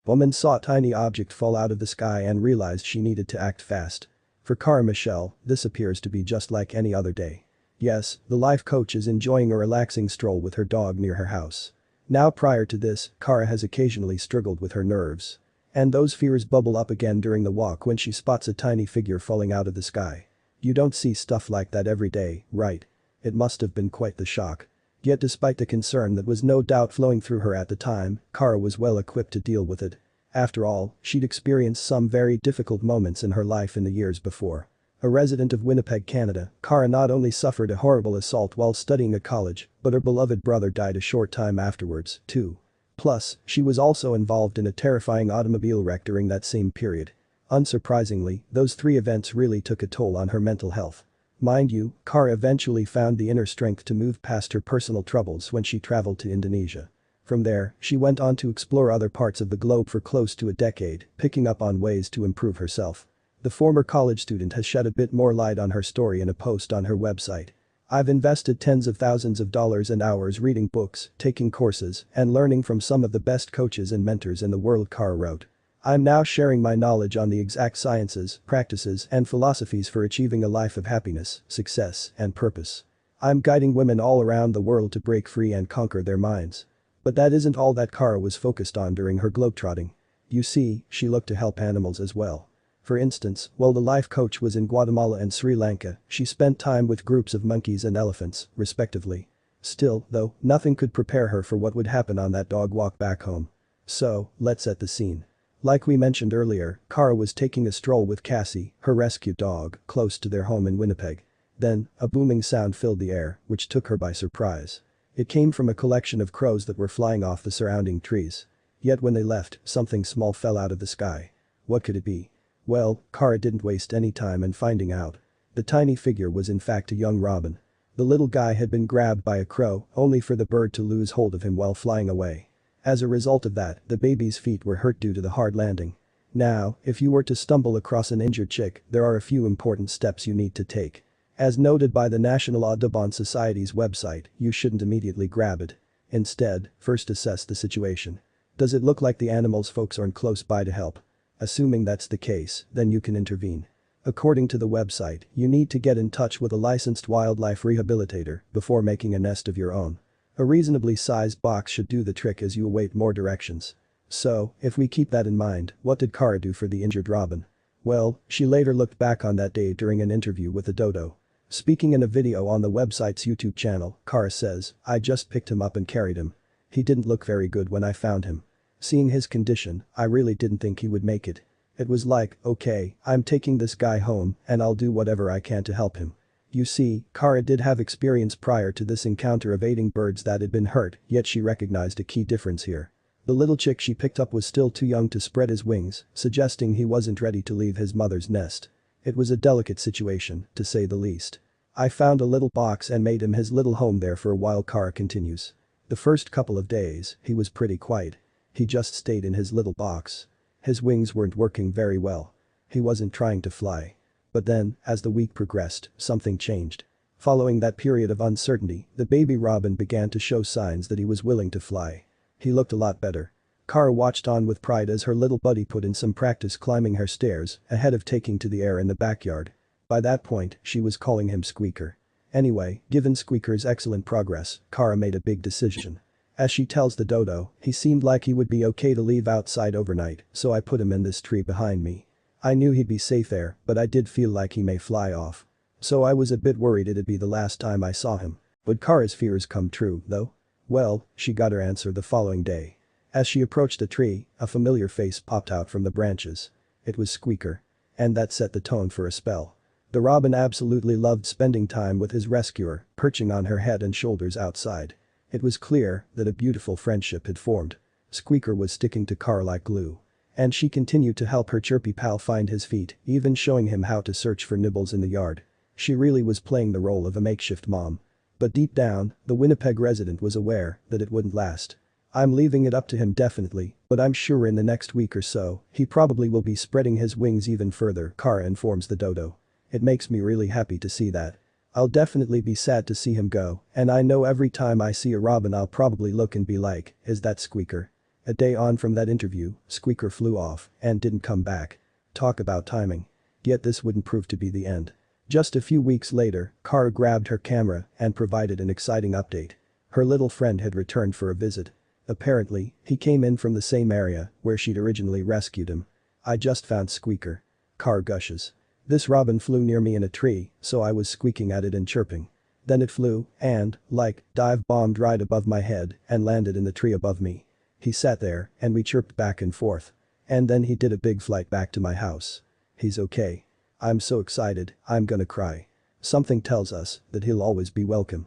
Woman saw a tiny object fall out of the sky and realized she needed to act fast. For Cara Michelle, this appears to be just like any other day. Yes, the life coach is enjoying a relaxing stroll with her dog near her house. Now prior to this, Cara has occasionally struggled with her nerves. And those fears bubble up again during the walk when she spots a tiny figure falling out of the sky. You don't see stuff like that every day, right? It must have been quite the shock. Yet despite the concern that was no doubt flowing through her at the time, Cara was well equipped to deal with it. After all, she'd experienced some very difficult moments in her life in the years before. A resident of Winnipeg, Canada, Cara not only suffered a horrible assault while studying at college, but her beloved brother died a short time afterwards, too. Plus, she was also involved in a terrifying automobile wreck during that same period. Unsurprisingly, those three events really took a toll on her mental health. Mind you, Cara eventually found the inner strength to move past her personal troubles when she traveled to Indonesia. From there, she went on to explore other parts of the globe for close to a decade, picking up on ways to improve herself. The former college student has shed a bit more light on her story in a post on her website. I've invested tens of thousands of dollars and hours reading books, taking courses, and learning from some of the best coaches and mentors in the world, Cara wrote. I'm now sharing my knowledge on the exact sciences, practices, and philosophies for achieving a life of happiness, success, and purpose. I'm guiding women all around the world to break free and conquer their minds. But that isn't all that Cara was focused on during her globetrotting. You see, she looked to help animals as well. For instance, while the life coach was in Guatemala and Sri Lanka, she spent time with groups of monkeys and elephants, respectively. Still, though, nothing could prepare her for what would happen on that dog walk back home. So, let's set the scene. Like we mentioned earlier, Cara was taking a stroll with Cassie, her rescue dog, close to their home in Winnipeg. Then, a booming sound filled the air, which took her by surprise. It came from a collection of crows that were flying off the surrounding trees. Yet when they left, something small fell out of the sky. What could it be? Well, Cara didn't waste any time in finding out. The tiny figure was in fact a young robin. The little guy had been grabbed by a crow, only for the bird to lose hold of him while flying away. As a result of that, the baby's feet were hurt due to the hard landing. Now, if you were to stumble across an injured chick, there are a few important steps you need to take. As noted by the National Audubon Society's website, you shouldn't immediately grab it. Instead, first assess the situation. Does it look like the animal's folks aren't close by to help? Assuming that's the case, then you can intervene. According to the website, you need to get in touch with a licensed wildlife rehabilitator before making a nest of your own. A reasonably sized box should do the trick as you await more directions. So, if we keep that in mind, what did Cara do for the injured robin? Well, she later looked back on that day during an interview with a dodo. Speaking in a video on the website's YouTube channel, Cara says, "I just picked him up and carried him. He didn't look very good when I found him. Seeing his condition, I really didn't think he would make it. It was like, okay, I'm taking this guy home and I'll do whatever I can to help him." You see, Cara did have experience prior to this encounter of aiding birds that had been hurt, yet she recognized a key difference here. The little chick she picked up was still too young to spread his wings, suggesting he wasn't ready to leave his mother's nest. It was a delicate situation, to say the least. "I found a little box and made him his little home there for a while," Cara continues. "The first couple of days, he was pretty quiet. He just stayed in his little box. His wings weren't working very well. He wasn't trying to fly. But then, as the week progressed, something changed. Following that period of uncertainty, the baby robin began to show signs that he was willing to fly. He looked a lot better." Cara watched on with pride as her little buddy put in some practice climbing her stairs ahead of taking to the air in the backyard. By that point, she was calling him Squeaker. Anyway, given Squeaker's excellent progress, Cara made a big decision. As she tells the dodo, "He seemed like he would be okay to leave outside overnight, so I put him in this tree behind me. I knew he'd be safe there, but I did feel like he may fly off. So I was a bit worried it'd be the last time I saw him." Would Cara's fears come true, though? Well, she got her answer the following day. As she approached the tree, a familiar face popped out from the branches. It was Squeaker. And that set the tone for a spell. The robin absolutely loved spending time with his rescuer, perching on her head and shoulders outside. It was clear that a beautiful friendship had formed. Squeaker was sticking to Cara like glue. And she continued to help her chirpy pal find his feet, even showing him how to search for nibbles in the yard. She really was playing the role of a makeshift mom. But deep down, the Winnipeg resident was aware that it wouldn't last. "I'm leaving it up to him definitely, but I'm sure in the next week or so, he probably will be spreading his wings even further," Cara informs the dodo. "It makes me really happy to see that. I'll definitely be sad to see him go, and I know every time I see a robin I'll probably look and be like, is that Squeaker?" A day on from that interview, Squeaker flew off and didn't come back. Talk about timing. Yet this wouldn't prove to be the end. Just a few weeks later, Kara grabbed her camera and provided an exciting update. Her little friend had returned for a visit. Apparently, he came in from the same area where she'd originally rescued him. I just found Squeaker. Kara gushes. This robin flew near me in a tree, so I was squeaking at it and chirping. Then it flew and, dive-bombed right above my head and landed in the tree above me. He sat there and we chirped back and forth. And then he did a big flight back to my house. He's okay. I'm so excited, I'm gonna cry. Something tells us that he'll always be welcome.